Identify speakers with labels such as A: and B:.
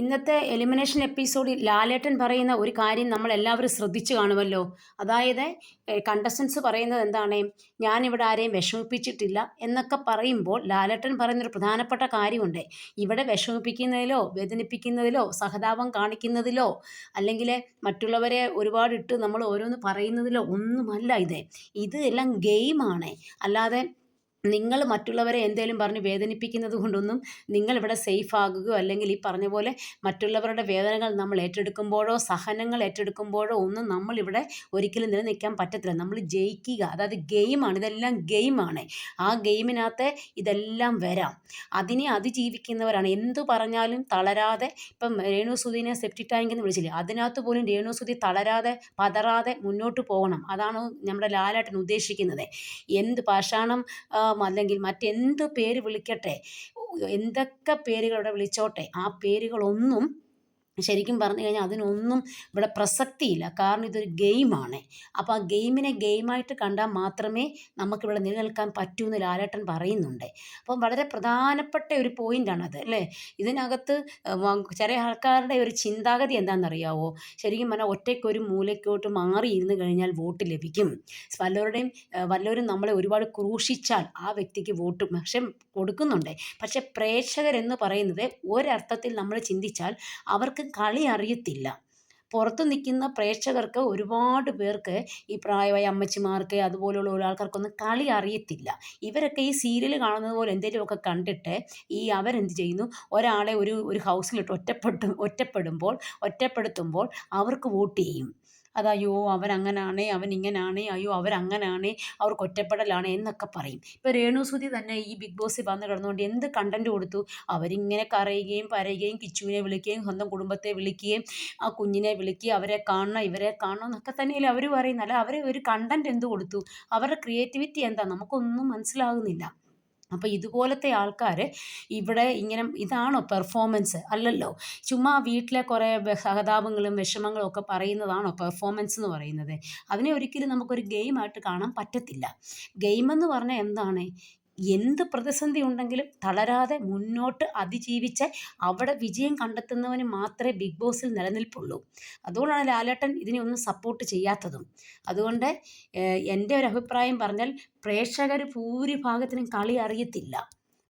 A: ഇന്നത്തെ എലിമിനേഷൻ എപ്പിസോഡിൽ ലാലേട്ടൻ പറയുന്ന ഒരു കാര്യം നമ്മൾ എല്ലാവരും ശ്രദ്ധിച്ചു കാണുമല്ലോ. അതായത് കണ്ടസ്റ്റൻസ് പറയുന്നത് എന്താണ്, ഞാനിവിടെ ആരെയും വിഷമിപ്പിച്ചിട്ടില്ല എന്നൊക്കെ പറയുമ്പോൾ ലാലേട്ടൻ പറയുന്നൊരു പ്രധാനപ്പെട്ട കാര്യമുണ്ട്. ഇവിടെ വിഷമിപ്പിക്കുന്നതിലോ വേദനിപ്പിക്കുന്നതിലോ സഹതാപം കാണിക്കുന്നതിലോ അല്ലെങ്കിൽ മറ്റുള്ളവരെ ഒരുപാട് ഇട്ട് നമ്മൾ ഓരോന്ന് പറയുന്നതിലോ ഒന്നുമല്ല ഇത് എല്ലാം ഗെയിമാണ്. അല്ലാതെ നിങ്ങൾ മറ്റുള്ളവരെ എന്തേലും പറഞ്ഞ് വേദനിപ്പിക്കുന്നത് കൊണ്ടൊന്നും നിങ്ങളിവിടെ സേഫ് ആകുകയോ അല്ലെങ്കിൽ ഈ പറഞ്ഞ പോലെ മറ്റുള്ളവരുടെ വേദനകൾ നമ്മൾ ഏറ്റെടുക്കുമ്പോഴോ സഹനങ്ങൾ ഏറ്റെടുക്കുമ്പോഴോ ഒന്നും നമ്മളിവിടെ ഒരിക്കലും നിലനിൽക്കാൻ പറ്റത്തില്ല. നമ്മൾ ജയിക്കുക, അതായത് ഗെയിമാണ്, ഇതെല്ലാം ഗെയിമാണ്. ആ ഗെയിമിനകത്ത് ഇതെല്ലാം വരാം. അതിനെ അതിജീവിക്കുന്നവരാണ്. എന്തു പറഞ്ഞാലും തളരാതെ, ഇപ്പം രേണുസുധീനെ സെപ്റ്റിക് ടാങ്ക് എന്ന് വിളിച്ചില്ലേ, അതിനകത്ത് പോലും രേണുസുധി തളരാതെ പതറാതെ മുന്നോട്ട് പോകണം. അതാണ് നമ്മുടെ ലാലേട്ടൻ ഉദ്ദേശിക്കുന്നത്. എന്ത് പാഷാണം അല്ലെങ്കിൽ മറ്റെന്ത് പേര് വിളിക്കട്ടെ, എന്തൊക്കെ പേരുകൾ ഇവിടെ വിളിച്ചോട്ടെ, ആ പേരുകളൊന്നും ശരിക്കും പറഞ്ഞു കഴിഞ്ഞാൽ അതിനൊന്നും ഇവിടെ പ്രസക്തിയില്ല. കാരണം ഇതൊരു ഗെയിമാണ്. അപ്പോൾ ആ ഗെയിമിനെ ഗെയിമായിട്ട് കണ്ടാൽ മാത്രമേ നമുക്കിവിടെ നിലനിൽക്കാൻ പറ്റൂ എന്ന് ലാലേട്ടൻ പറയുന്നുണ്ട്. അപ്പം വളരെ പ്രധാനപ്പെട്ട ഒരു പോയിൻ്റാണത് അല്ലേ. ഇതിനകത്ത് ചില ആൾക്കാരുടെ ഒരു ചിന്താഗതി എന്താണെന്നറിയാവോ, ശരിക്കും പറഞ്ഞാൽ ഒറ്റയ്ക്കൊരു മൂലയ്ക്കോട്ട് മാറിയിരുന്ന് കഴിഞ്ഞാൽ വോട്ട് ലഭിക്കും. വല്ലവരും നമ്മളെ ഒരുപാട് ക്രൂശിച്ചാൽ ആ വ്യക്തിക്ക് വോട്ട് പക്ഷെ കൊടുക്കുന്നുണ്ട്. പക്ഷെ പ്രേക്ഷകരെന്ന് പറയുന്നത് ഒരർത്ഥത്തിൽ നമ്മൾ ചിന്തിച്ചാൽ അവർക്ക് കളി അറിയത്തില്ല. പുറത്ത് നിൽക്കുന്ന പ്രേക്ഷകർക്ക് ഒരുപാട് പേർക്ക്, ഈ പ്രായമായ അമ്മച്ചിമാർക്ക് അതുപോലെയുള്ള ആൾക്കാർക്കൊന്നും കളി അറിയത്തില്ല. ഇവരൊക്കെ ഈ സീരിയൽ കാണുന്നത് പോലെ എന്തെങ്കിലുമൊക്കെ കണ്ടിട്ട് അവരെന്ത് ചെയ്യുന്നു, ഒരാളെ ഒരു ഹൗസിലിട്ട് ഒറ്റപ്പെടുത്തുമ്പോൾ അവർക്ക് വോട്ട് ചെയ്യും. അയ്യോ അവരങ്ങനാണ്, അവനിങ്ങനാണ്, അയ്യോ അവരങ്ങനാണ്, അവർക്ക് ഒറ്റപ്പെടലാണ് എന്നൊക്കെ പറയും. ഇപ്പോൾ രേണുസുധി തന്നെ ഈ ബിഗ് ബോസിൽ വന്ന് കിടന്നുകൊണ്ട് എന്ത് കണ്ടന്റ് കൊടുത്തു. അവരിങ്ങനെ കരയുകയും പരയുകയും കിച്ചുവിനെ വിളിക്കുകയും സ്വന്തം കുടുംബത്തെ വിളിക്കുകയും ആ കുഞ്ഞിനെ വിളിക്കുക, അവരെ കാണണം ഇവരെ കാണണം എന്നൊക്കെ തന്നെയല്ലേ അവർ പറയുന്നത്. അല്ല, അവർ ഒരു കണ്ടന്റ് എന്ത് കൊടുത്തു, അവരുടെ ക്രിയേറ്റിവിറ്റി എന്താ, നമുക്കൊന്നും മനസ്സിലാകുന്നില്ല. അപ്പോൾ ഇതുപോലത്തെ ആൾക്കാർ ഇവിടെ ഇങ്ങനെ, ഇതാണോ പെർഫോമൻസ്? അല്ലല്ലോ. ചുമ്മാ വീട്ടിലെ കുറേ സഹതാപങ്ങളും വിഷമങ്ങളും ഒക്കെ പറയുന്നതാണോ പെർഫോമൻസ് എന്ന് പറയുന്നത്? അതിനെ ഒരിക്കലും നമുക്കൊരു ഗെയിമായിട്ട് കാണാൻ പറ്റത്തില്ല. ഗെയിമെന്ന് പറഞ്ഞാൽ എന്താണ്, എന്ത് പ്രതിസന്ധി ഉണ്ടെങ്കിലും തളരാതെ മുന്നോട്ട് അതിജീവിച്ച് അവിടെ വിജയം കണ്ടെത്തുന്നവന് മാത്രമേ ബിഗ് ബോസിൽ നിലനിൽപ്പുള്ളൂ. അതുകൊണ്ടാണ് ലാലേട്ടൻ ഇതിനെ ഒന്നും സപ്പോർട്ട് ചെയ്യാത്തതും. അതുകൊണ്ട് എൻ്റെ ഒരു അഭിപ്രായം പറഞ്ഞാൽ പ്രേക്ഷകർ ഭൂരിഭാഗത്തിനും കളി അറിയത്തില്ല.